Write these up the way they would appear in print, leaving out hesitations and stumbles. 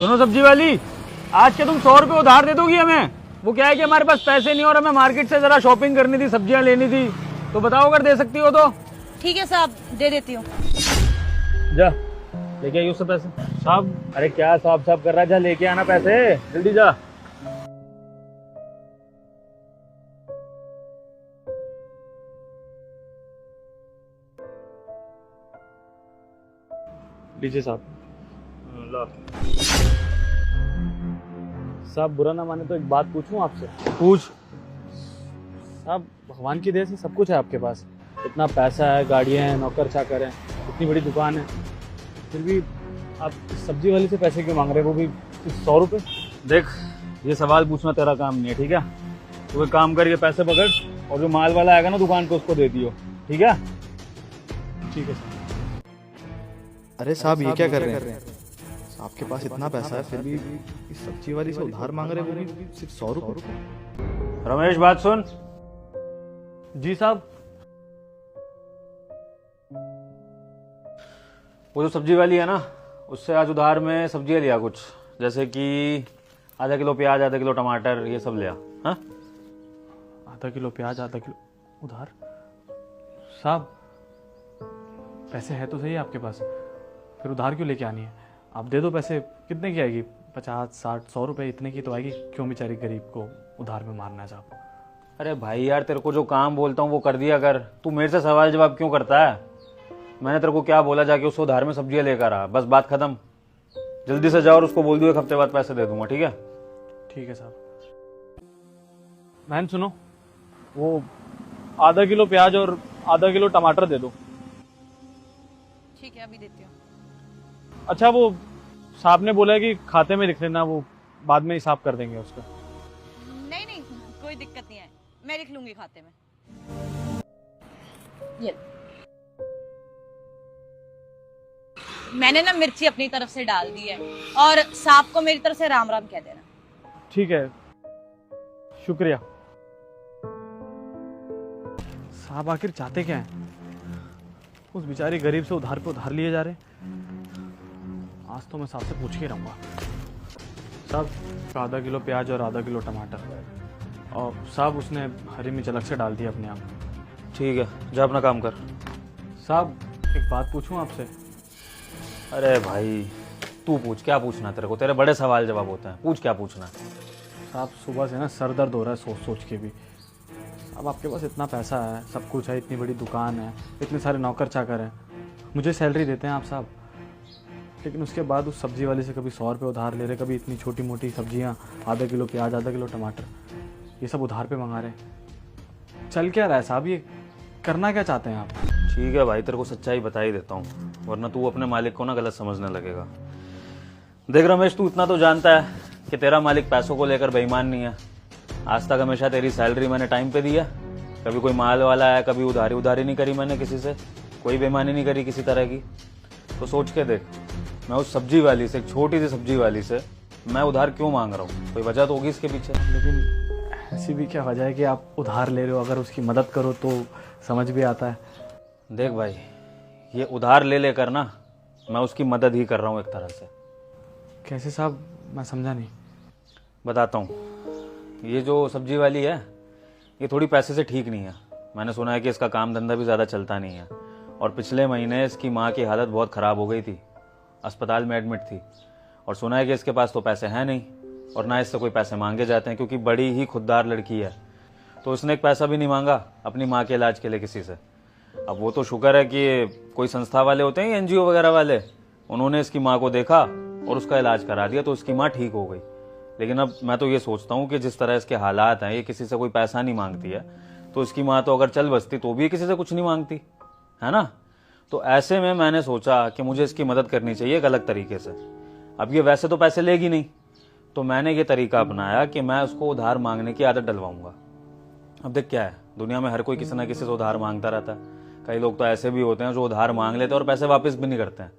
सुनो सब्जी वाली, आज के तुम 100 रुपये उधार दे दोगी हमें? वो क्या है कि हमारे पास पैसे नहीं और हमें मार्केट से जरा शॉपिंग करनी थी, सब्जियां लेनी थी, तो बताओ अगर दे सकती हो तो। ठीक है साहब, दे देती हूँ। जा लेके आई उससे पैसे। साहब, अरे क्या साहब साहब कर रहा है, जा लेके आना पैसे, जल्दी जा। लीजिए साहब। ला साहब, बुरा ना माने तो एक बात पूछूं आपसे? पूछ। साहब, भगवान की दया से सब कुछ है आपके पास, इतना पैसा है, गाड़ियां हैं, नौकर चाकर हैं, इतनी बड़ी दुकान है, फिर भी आप सब्जी वाले से पैसे क्यों मांग रहे हो, वो भी 100 रुपये? देख, ये सवाल पूछना तेरा काम नहीं है, ठीक है? तो एक काम कर, ये पैसे पकड़ और जो माल वाला आएगा ना दुकान पे उसको दे दियो, ठीक है? ठीक है सर। अरे साहब, ये क्या कर रहे हैं? आपके पास इतना पैसा है फिर भी इस सब्जी वाली से उधार मांग रहे हैं, वो भी सिर्फ 100 रुपये। रमेश, बात सुन। जी साहब। वो जो सब्जी वाली है ना, उससे आज उधार में सब्जियां लिया कुछ, जैसे कि आधा किलो प्याज, आधा किलो टमाटर, ये सब लिया। हाँ, आधा किलो प्याज, आधा किलो उधार। साहब, पैसे है तो सही आपके पास, फिर उधार क्यों लेके आनी है? आप दे दो पैसे। कितने की आएगी? 50, 60, 100 रुपये, इतने की तो आएगी। क्यों बेचारी गरीब को उधार में मारना है साहब? अरे भाई यार, तेरे को जो काम बोलता हूँ वो कर दिया कर, तू मेरे से सवाल जवाब क्यों करता है? मैंने तेरे को क्या बोला, जाके उसको उधार में सब्जियां लेकर आ, बस बात खत्म। जल्दी से जाओ और उसको बोल दो 1 हफ्ते बाद पैसे दे दूंगा, ठीक है? ठीक है साहब। बहन सुनो, वो आधा किलो प्याज और आधा किलो टमाटर दे दो। ठीक है, अभी देती हूँ। अच्छा, वो साहब ने बोला है कि खाते में लिख लेना, वो बाद में हिसाब कर देंगे उसका। नहीं नहीं, कोई दिक्कत नहीं है, मैं लिख लूंगी खाते में। ये मैंने ना मिर्ची अपनी तरफ से डाल दी है, और साहब को मेरी तरफ से राम राम कह देना। ठीक है, शुक्रिया। साहब आखिर चाहते क्या हैं? उस बेचारी गरीब से उधार पे उधार लिए जा रहे हैं। आज तो मैं साहब से पूछ के रहूंगा। साहब, आधा किलो प्याज और आधा किलो टमाटर। और साहब, उसने हरी मिर्च अलग से डाल दी अपने आप। ठीक है, जा अपना काम कर। साहब, एक बात पूछूं आपसे? अरे भाई, तू पूछ, क्या पूछना तेरे को? तेरे बड़े सवाल जवाब होते हैं, पूछ क्या पूछना है। साहब, सुबह से ना सर दर्द हो रहा है सोच सोच के भी। अब आपके पास इतना पैसा है, सब कुछ है, इतनी बड़ी दुकान है, इतने सारे नौकर चाकर हैं, मुझे सैलरी देते हैं आप साहब, लेकिन उसके बाद उस सब्जी वाले से कभी 100 रुपये उधार ले रहे, कभी इतनी छोटी मोटी सब्जियां, आधा किलो प्याज, आधा किलो टमाटर, ये सब उधार पे मंगा रहे हैं। चल क्या रहा है साहब, ये करना क्या चाहते हैं आप? ठीक है भाई, तेरे को सच्चाई बता ही देता हूँ, वरना तू अपने मालिक को ना गलत समझने लगेगा। देख रमेश, तू इतना तो जानता है कि तेरा मालिक पैसों को लेकर बेईमान नहीं है। आज तक हमेशा तेरी सैलरी मैंने टाइम पे दी है, कभी कोई माल वाला है, कभी उधारी नहीं करी मैंने किसी से, कोई बेईमानी नहीं करी किसी तरह की। तो सोच के देख, मैं उस सब्जी वाली से, एक छोटी सी सब्जी वाली से मैं उधार क्यों मांग रहा हूँ? कोई वजह तो होगी इसके पीछे। लेकिन ऐसी भी क्या वजह है कि आप उधार ले रहे हो? अगर उसकी मदद करो तो समझ भी आता है। देख भाई, ये उधार ले लेकर ना मैं उसकी मदद ही कर रहा हूँ एक तरह से। कैसे साहब, मैं समझा नहीं। बताता हूँ। ये जो सब्जी वाली है, ये थोड़ी पैसे से ठीक नहीं है। मैंने सुना है कि इसका काम धंधा भी ज़्यादा चलता नहीं है, और पिछले महीने इसकी माँ की हालत बहुत ख़राब हो गई थी, अस्पताल में एडमिट थी, और सुना है कि इसके पास तो पैसे हैं नहीं, और ना इससे कोई पैसे मांगे जाते हैं, क्योंकि बड़ी ही खुददार लड़की है। तो उसने एक पैसा भी नहीं मांगा अपनी माँ के इलाज के लिए किसी से। अब वो तो शुक्र है कि कोई संस्था वाले होते हैं, NGO वगैरह वाले, उन्होंने इसकी माँ को देखा और उसका इलाज करा दिया, तो उसकी माँ ठीक हो गई। लेकिन अब मैं तो ये सोचता हूँ कि जिस तरह इसके हालात हैं, ये किसी से कोई पैसा नहीं मांगती है, तो इसकी माँ तो अगर चल बसती तो भी किसी से कुछ नहीं मांगती है ना। तो ऐसे में मैंने सोचा कि मुझे इसकी मदद करनी चाहिए एक अलग तरीके से। अब ये वैसे तो पैसे लेगी नहीं, तो मैंने ये तरीका अपनाया कि मैं उसको उधार मांगने की आदत डलवाऊंगा। अब देख क्या है, दुनिया में हर कोई किसी ना किसी से उधार मांगता रहता है। कई लोग तो ऐसे भी होते हैं जो उधार मांग लेते हैं और पैसे वापस भी नहीं करते हैं।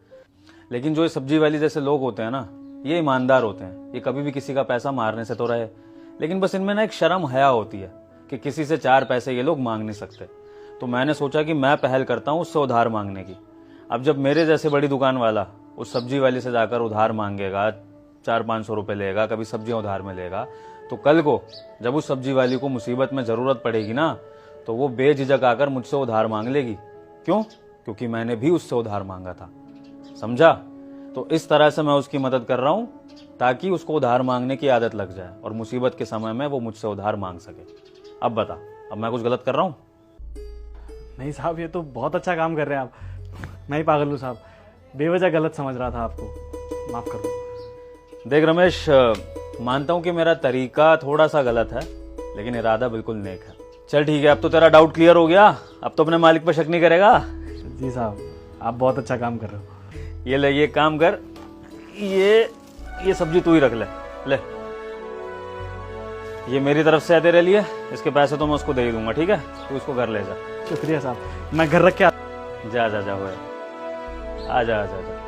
लेकिन जो ये सब्जी वाली जैसे लोग होते हैं ना, ये ईमानदार होते हैं, ये कभी भी किसी का पैसा मारने से तो रहे, लेकिन बस इनमें ना एक शर्म हया होती है कि किसी से 4 पैसे ये लोग मांग नहीं सकते। तो मैंने सोचा कि मैं पहल करता हूँ उससे उधार मांगने की। अब जब मेरे जैसे बड़ी दुकान वाला उस सब्जी वाली से जाकर उधार मांगेगा, 400-500 रुपए लेगा, कभी सब्जियां उधार में लेगा, तो कल को जब उस सब्जी वाली को मुसीबत में जरूरत पड़ेगी ना, तो वो बेझिझक आकर मुझसे उधार मांग लेगी। क्यों? क्योंकि मैंने भी उससे उधार मांगा था। समझा? तो इस तरह से मैं उसकी मदद कर रहा हूं ताकि उसको उधार मांगने की आदत लग जाए और मुसीबत के समय में वो मुझसे उधार मांग सके। अब बता, अब मैं कुछ गलत कर रहा हूं? नहीं साहब, ये तो बहुत अच्छा काम कर रहे हैं आप। मैं ही पागल हूँ साहब, बेवजह गलत समझ रहा था आपको, माफ कर दो। देख रमेश, मानता हूं कि मेरा तरीका थोड़ा सा गलत है, लेकिन इरादा बिल्कुल नेक है। चल ठीक है, अब तो तेरा डाउट क्लियर हो गया, अब तो अपने मालिक पर शक नहीं करेगा। जी साहब, आप बहुत अच्छा काम कर रहे हो। ये ले, ये काम कर, ये सब्जी तू ही रख ले। ले, ये मेरी तरफ से है तेरे लिए, इसके पैसे तो मैं उसको दे ही दूंगा, ठीक है? तू इसको घर ले जा। शुक्रिया साहब, मैं घर रख के जा जा जा, आ जा आ जा, जा।